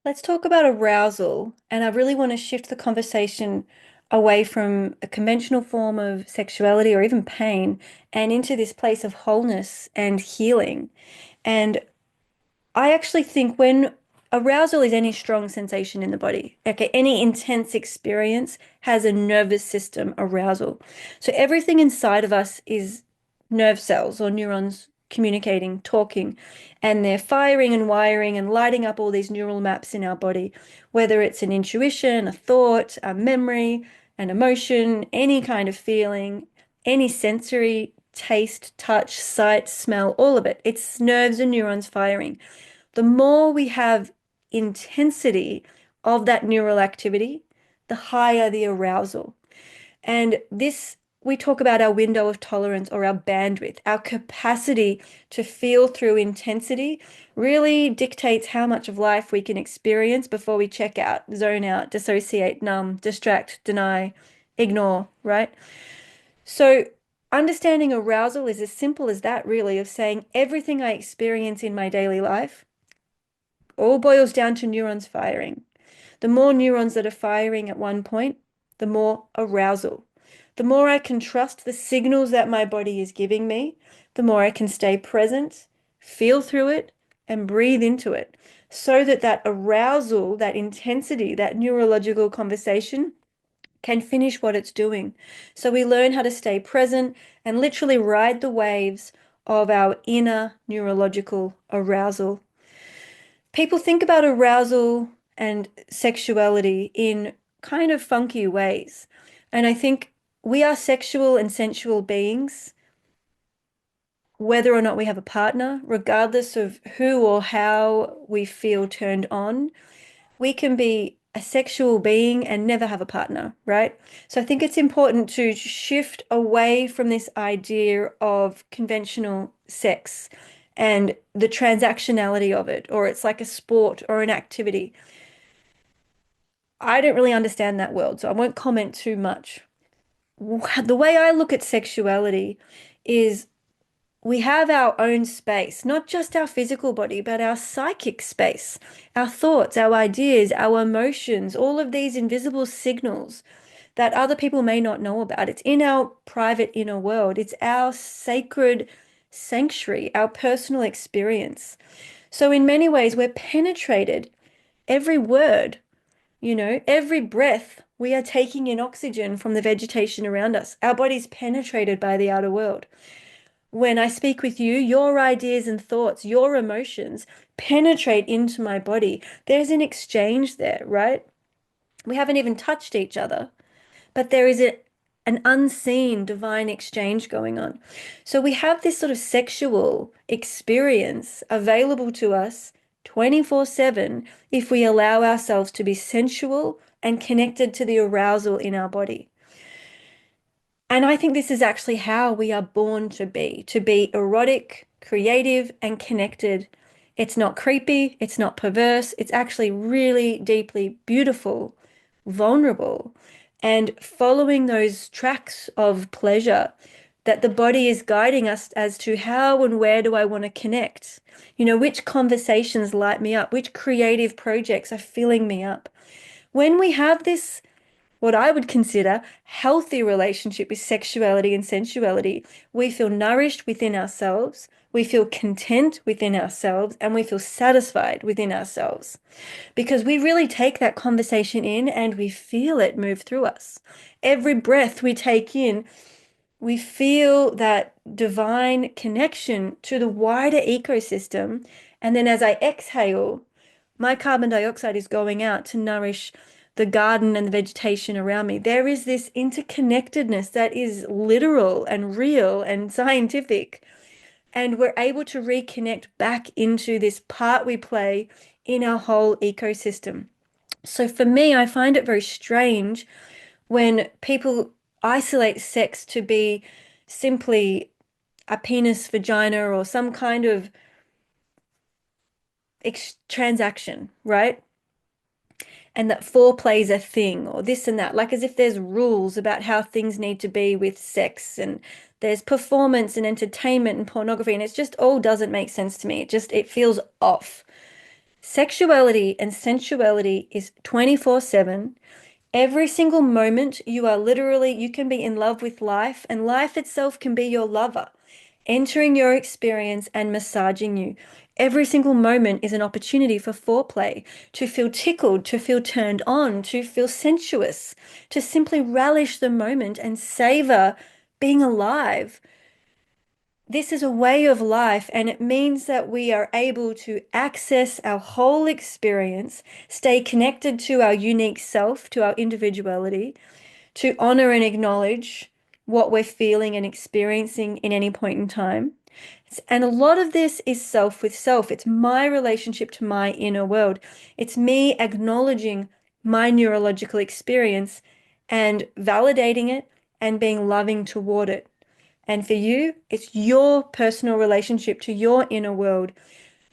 Let's talk about arousal. And I really want to shift the conversation away from a conventional form of sexuality or even pain and into this place of wholeness and healing. And I actually think when arousal is any strong sensation in the body, okay, any intense experience has a nervous system arousal. So everything inside of us is nerve cells or neurons communicating, talking, and they're firing and wiring and lighting up all these neural maps in our body, whether it's an intuition, a thought, a memory, an emotion, any kind of feeling, any sensory, taste, touch, sight, smell, all of it. It's nerves and neurons firing. The more we have intensity of that neural activity, the higher the arousal. And this, we talk about our window of tolerance or our bandwidth, our capacity to feel through intensity really dictates how much of life we can experience before we check out, zone out, dissociate, numb, distract, deny, ignore, right? So, understanding arousal is as simple as that, really, of saying everything I experience in my daily life all boils down to neurons firing. The more neurons that are firing at one point, the more arousal. The more I can trust the signals that my body is giving me, the more I can stay present, feel through it, and breathe into it. So that that arousal, that intensity, that neurological conversation can finish what it's doing. So we learn how to stay present and literally ride the waves of our inner neurological arousal. People think about arousal and sexuality in kind of funky ways. And I think we are sexual and sensual beings, whether or not we have a partner, regardless of who or how we feel turned on. We can be a sexual being and never have a partner, right? So I think it's important to shift away from this idea of conventional sex and the transactionality of it, or it's like a sport or an activity. I don't really understand that world, so I won't comment too much. The way I look at sexuality is we have our own space, not just our physical body, but our psychic space, our thoughts, our ideas, our emotions, all of these invisible signals that other people may not know about. It's in our private inner world. It's our sacred sanctuary, our personal experience. So in many ways, we're penetrated every word, every breath. We are taking in oxygen from the vegetation around us. Our body's penetrated by the outer world. When I speak with you, your ideas and thoughts, your emotions penetrate into my body. There's an exchange there, right? We haven't even touched each other, but there is an unseen divine exchange going on. So we have this sort of sexual experience available to us 24/7 if we allow ourselves to be sensual and connected to the arousal in our body. And I think this is actually how we are born to be erotic, creative, and connected. It's not creepy, it's not perverse, it's actually really deeply beautiful, vulnerable, and following those tracks of pleasure that the body is guiding us as to how and where do I want to connect? Which conversations light me up? Which creative projects are filling me up? When we have this what I would consider healthy relationship with sexuality and sensuality. We feel nourished within ourselves, we feel content within ourselves, and we feel satisfied within ourselves because we really take that conversation in and we feel it move through us. Every breath we take in, we feel that divine connection to the wider ecosystem. And then as I exhale, my carbon dioxide is going out to nourish the garden and the vegetation around me. There is this interconnectedness that is literal and real and scientific. And we're able to reconnect back into this part we play in our whole ecosystem. So for me, I find it very strange when people isolate sex to be simply a penis, vagina, or some kind of transaction, right? And that foreplay is a thing or this and that, like as if there's rules about how things need to be with sex and there's performance and entertainment and pornography, and it's just all doesn't make sense to me. It feels off. Sexuality and sensuality is 24/7. Every single moment, you are literally, you can be in love with life, and life itself can be your lover, entering your experience and massaging you. Every single moment is an opportunity for foreplay, to feel tickled, to feel turned on, to feel sensuous, to simply relish the moment and savor being alive. This is a way of life, and it means that we are able to access our whole experience, stay connected to our unique self, to our individuality, to honor and acknowledge what we're feeling and experiencing in any point in time. And a lot of this is self with self. It's my relationship to my inner world. It's me acknowledging my neurological experience and validating it and being loving toward it. And for you, it's your personal relationship to your inner world.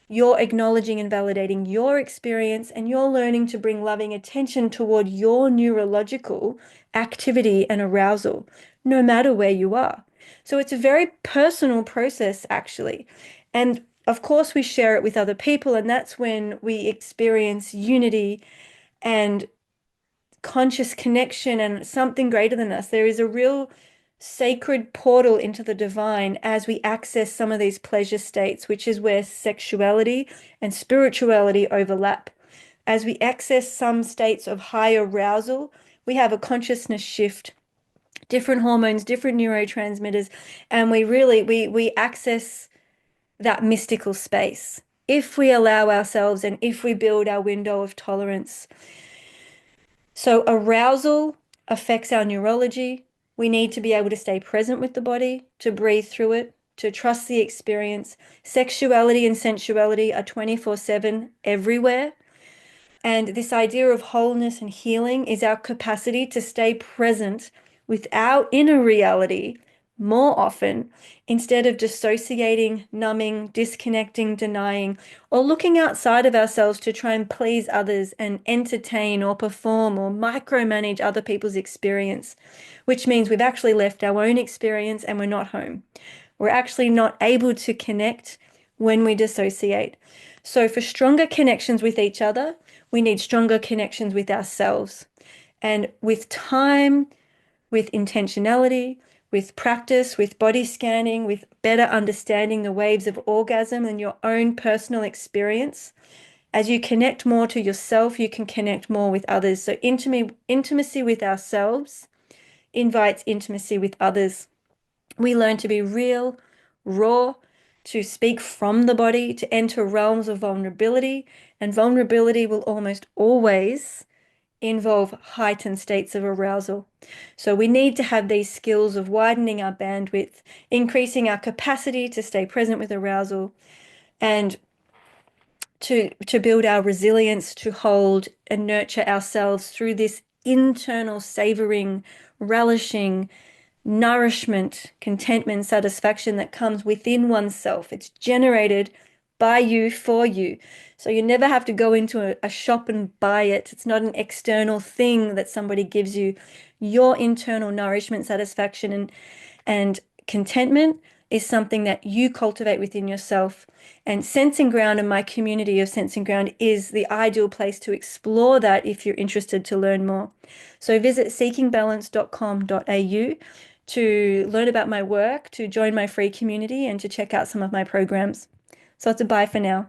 You're acknowledging and validating your experience, and you're learning to bring loving attention toward your neurological activity and arousal, no matter where you are. So it's a very personal process, actually. And of course, we share it with other people, and that's when we experience unity and conscious connection and something greater than us. There is a real sacred portal into the divine as we access some of these pleasure states, which is where sexuality and spirituality overlap. As we access some states of high arousal, we have a consciousness shift, different hormones, different neurotransmitters, and we access that mystical space if we allow ourselves and if we build our window of tolerance. So arousal affects our neurology. We need to be able to stay present with the body, to breathe through it, to trust the experience. Sexuality and sensuality are 24/7 everywhere. And this idea of wholeness and healing is our capacity to stay present with our inner reality more often instead of dissociating, numbing, disconnecting, denying, or looking outside of ourselves to try and please others and entertain or perform or micromanage other people's experience, which means we've actually left our own experience and we're not home. We're actually not able to connect when we dissociate. So, for stronger connections with each other, we need stronger connections with ourselves. And with time, with intentionality, with practice, with body scanning, with better understanding the waves of orgasm and your own personal experience, as you connect more to yourself, you can connect more with others. So, intimacy with ourselves invites intimacy with others. We learn to be real, raw, to speak from the body, to enter realms of vulnerability, and vulnerability will almost always involve heightened states of arousal. So we need to have these skills of widening our bandwidth, increasing our capacity to stay present with arousal, and to build our resilience, to hold and nurture ourselves through this internal savoring, relishing, nourishment, contentment, satisfaction that comes within oneself. It's generated by you for you. So you never have to go into a shop and buy it. It's not an external thing that somebody gives you. Your internal nourishment, satisfaction, and contentment is something that you cultivate within yourself. And Sensing Ground and my community of Sensing Ground is the ideal place to explore that if you're interested to learn more. So visit seekingbalance.com.au to learn about my work, to join my free community, and to check out some of my programs. So it's a bye for now.